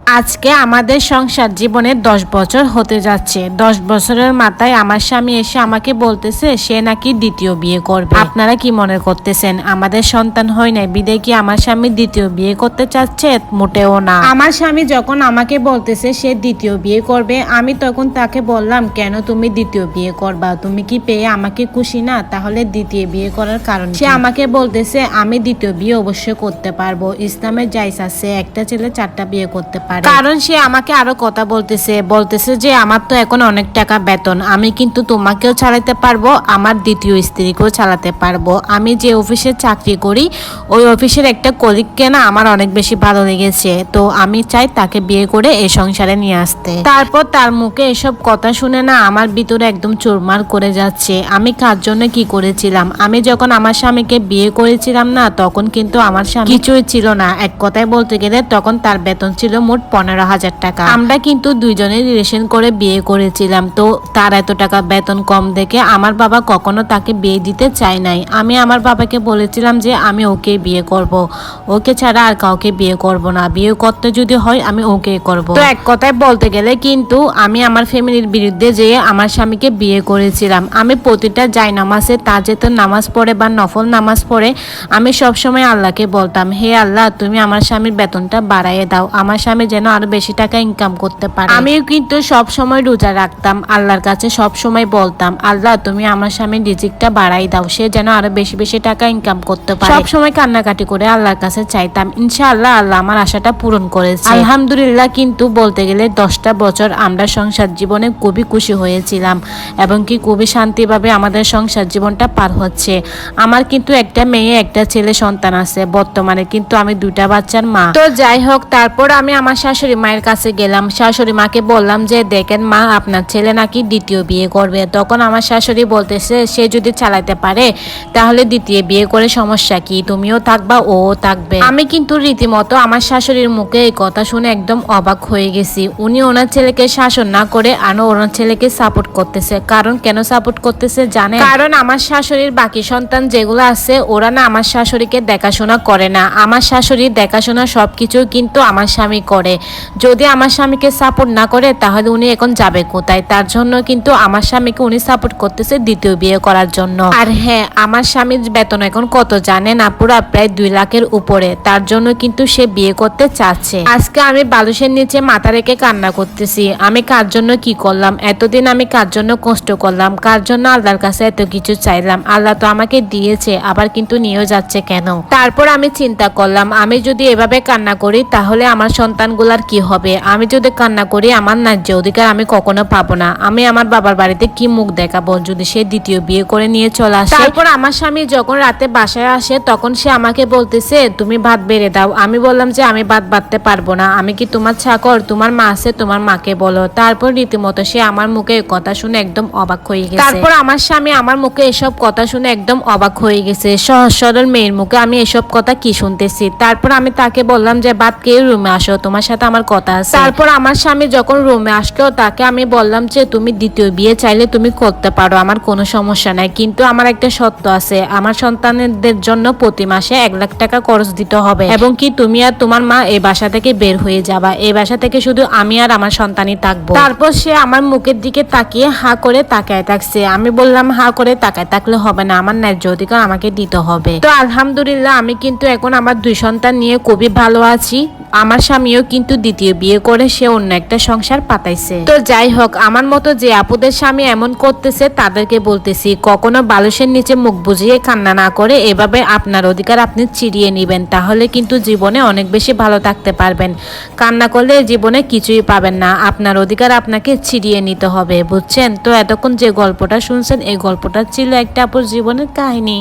আজকে আমাদের সংসার জীবনে 10 বছর হতে যাচ্ছে। 10 বছরের মাথায় আমার স্বামী এসে আমাকে বলতেছে সে নাকি দ্বিতীয় বিয়ে করবে। আপনারা কি মনে করতেছেন আমাদের সন্তান হয় নাই বিদায় কি আমার স্বামী দ্বিতীয় বিয়ে করতে চাচ্ছে? মোটেও না। আমার স্বামী যখন আমাকে বলতেছে সে দ্বিতীয় বিয়ে করবে, আমি তখন তাকে বললাম, কেন তুমি দ্বিতীয় বিয়ে করবা? তুমি কি পেয়ে আমাকে খুশি না? তাহলে দ্বিতীয় বিয়ে করার কারণ? সে আমাকে বলতেছে আমি দ্বিতীয় বিয়ে অবশ্যই করতে পারবো, ইসলামের জায়েজ আছে একটা ছেলে 4টা বিয়ে করতে পারে। কারণ সে আমাকে আরো কথা বলতেছে যে আমার তো এখন অনেক টাকা বেতন, আমি কিন্তু তোমাকেও চালাতে পারবো, আমার দ্বিতীয় স্ত্রীকেও চালাতে পারবো। আমি যে অফিসে চাকরি করি ওই অফিসের একটা কলিগকে না আমার অনেক বেশি ভালো লেগেছে, তো আমি চাই তাকে বিয়ে করে এই সংসারে নিয়ে আসতে। তারপর তার মুখে এসব কথা শুনে না আমার ভিতরে একদম চুরমার করে যাচ্ছে। আমি কার জন্য কি করেছিলাম? আমি যখন আমার স্বামীকে বিয়ে করেছিলাম না তখন কিন্তু আমার স্বামী কিছুই ছিল না, এক কথায় বলতে গেলে তখন তার বেতন ছিল মোট 15,000 টাকা। আমরা কিন্তু দুইজনে রিলেশন করে বিয়ে করেছিলাম, তো তার এত টাকা বেতন কম দেখে আমার বাবা কখনো তাকে বিয়ে দিতে চায় নাই। আমি আমার বাবাকে বলেছিলাম যে আমি ওকে বিয়ে করব, ওকে ছাড়া আর কাউকে বিয়ে করব না, বিয়ে করতে যদি হয় আমি ওকে করব। তো এক কথায় বলতে গেলে কিন্তু আমি আমার ফ্যামিলির বিরুদ্ধে যেয়ে আমার স্বামীকে বিয়ে করেছিলাম। আমি প্রতিটা জায়নামাজে তাহাজ্জুদের নামাজ পড়ে বা নফল নামাজ পড়ে আমি সবসময় আল্লাহকে বলতাম, হে আল্লাহ তুমি আমার স্বামীর বেতনটা বাড়াইয়ে দাও, আমার স্বামী যেন আরো বেশি টাকা ইনকাম করতে পারে। আমিও কিন্তু সব সময় রোজা রাখতাম, আল্লাহর কাছে সব সময় বলতাম, আল্লাহ তুমি আমার স্বামীর রিজিকটা বাড়াই দাও, সে যেন আরো বেশি বেশি টাকা ইনকাম করতে পারে। সব সময় কান্নাকাটি করে আল্লাহর কাছে চাইতাম। ইনশাআল্লাহ আল্লাহ আমার আশাটা পূরণ করেছে আলহামদুলিল্লাহ। কিন্তু বলতে গেলে 10টা বছর আমরা সংসার জীবনে খুবই খুশি হয়েছিলাম এবং কি খুবই শান্তিভাবে আমাদের সংসার জীবনটা পার হচ্ছে। আমার কিন্তু একটা মেয়ে একটা ছেলে সন্তান আছে বর্তমানে, কিন্তু আমি 2টা বাচ্চার মা। তো যাই হোক, তারপর আমি আমার শাশুড়ি মায়ের কাছে গেলাম, শাশুড়ি মাকে বললাম যে দেখেন মা আপনার ছেলে নাকি দ্বিতীয় বিয়ে করবে। তখন আমার শাশুড়ি বলতেছে সে যদি চালাতে পারে তাহলে দ্বিতীয় বিয়ে করে সমস্যা কি, তুমিও থাকবা ও থাকবে। আমি কিন্তু রীতিমতো আমার শাশুড়ির মুখে এই কথা শুনে একদম অবাক হয়ে গেছি। উনি ওনার ছেলেকে শাসন না করে আরো ওনার ছেলেকে সাপোর্ট করতেছে। কারণ কেন সাপোর্ট করতেছে জানেন? কারণ আমার শাশুড়ির বাকি সন্তান যেগুলো আছে ওরা না আমার শাশুড়িকে দেখাশোনা করে না, আমার শাশুড়ির দেখাশোনা সবকিছু কিন্তু আমার স্বামী করে। যদি আমার স্বামীকে সাপোর্ট না করে তাহলে উনি এখন যাবে কোথায়? তার জন্য কিন্তু আমার স্বামীকে উনি সাপোর্ট করতেছে দ্বিতীয় বিয়ে করার জন্য। আর হ্যাঁ, আমার স্বামীর বেতন এখন কত জানেন আপুরা? প্রায় 2 লাখের উপরে। তার জন্য কিন্তু সে বিয়ে করতে চাচ্ছে। আজকে আমি বালুসের নিচে মাথা রেখে কান্না করতেছি। আমি কার জন্য কি করলাম? এতদিন আমি কার জন্য কষ্ট করলাম? কার জন্য আল্লাহর কাছে এত কিছু চাইলাম? আল্লাহ তো আমাকে দিয়েছে, আবার কিন্তু নিয়েও যাচ্ছে কেন? তারপর আমি চিন্তা করলাম আমি যদি এভাবে কান্না করি তাহলে আমার সন্তানগুলার কি হবে? আমি যদি কান্না করি আমার ন্যায্য অধিকার আমি কখনো পাবো না। আমি আমার বাবার বাড়িতে কি মুখ দেখাবো যদি সে দ্বিতীয় বিয়ে করে নিয়ে চলে আসে? তারপর আমার স্বামী যখন রাতে বাসায় আসে তখন সে আমাকে বলতেছে তুমি ভাত বেড়ে দাও। আমি বললাম যে আমি ভাত বাড়তে পারবো না, আমি কি তোমার চাকর? তোমার মা আছে, তোমার মাকে বলো। তারপর রীতিমতো সে আমার মুখে কথা শুনে একদম অবাক হয়ে গেছে। তারপর আমার স্বামী আমার মুখে এসব কথা শুনে একদম অবাক হয়ে গেছে। সহজ সরল মেয়ের মুখে আমি এসব কথা কি শুনতেছি? তারপর আমি তাকে বললাম যে ভাত খেয়ে রুমে আসো, তোমার সাথে আমার কথা আছে। তারপর আমার স্বামী যখন রুমে আসলো তাকে আমি বললাম যে তুমি দ্বিতীয় বিয়ে চাইলে তুমি করতে পারো, আমার কোনো সমস্যা নাই, কিন্তু আমার একটা শর্ত আছে, আমার সন্তানদের জন্য প্রতি মাসে 1 লাখ টাকা খরচ দিতে হবে এবং কি তুমি আর তোমার মা এই বাসা থেকে বের হয়ে যাবা, এই বাসা থেকে শুধু আমি আর আমার সন্তানই থাকবো। তারপর সে আমার মুখের দিকে তাকিয়ে হা করে তাকায় থাকছে। আমি বললাম হা করে তাকায় থাকলে হবে না, আমার ন্যায্য অধিকার আমাকে দিতে হবে। তো আলহামদুলিল্লাহ আমি কিন্তু এখন আমার 2 সন্তান নিয়ে খুবই ভালো আছি। আমার স্বামীও কিন্তু দ্বিতীয় বিয়ে করে সে অন্য একটা সংসার পাতাইছে। তো যাই হোক, আমার মতো যে আপুদের স্বামী এমন করতেছে তাদেরকে বলতেছি কখনো বালুসের নিচে মুখ বুজিয়ে কান্না না করে এভাবে আপনার অধিকার আপনি চিরিয়ে নিবেন, তাহলে কিন্তু জীবনে অনেক বেশি ভালো থাকতে পারবেন। কান্না করলে জীবনে কিছুই পাবেন না, আপনার অধিকার আপনাকে ছিনিয়ে নিতে হবে, বুঝছেন? তো এতক্ষণ যে গল্পটা শুনছেন এই গল্পটা ছিল একটা আপুর জীবনের কাহিনী।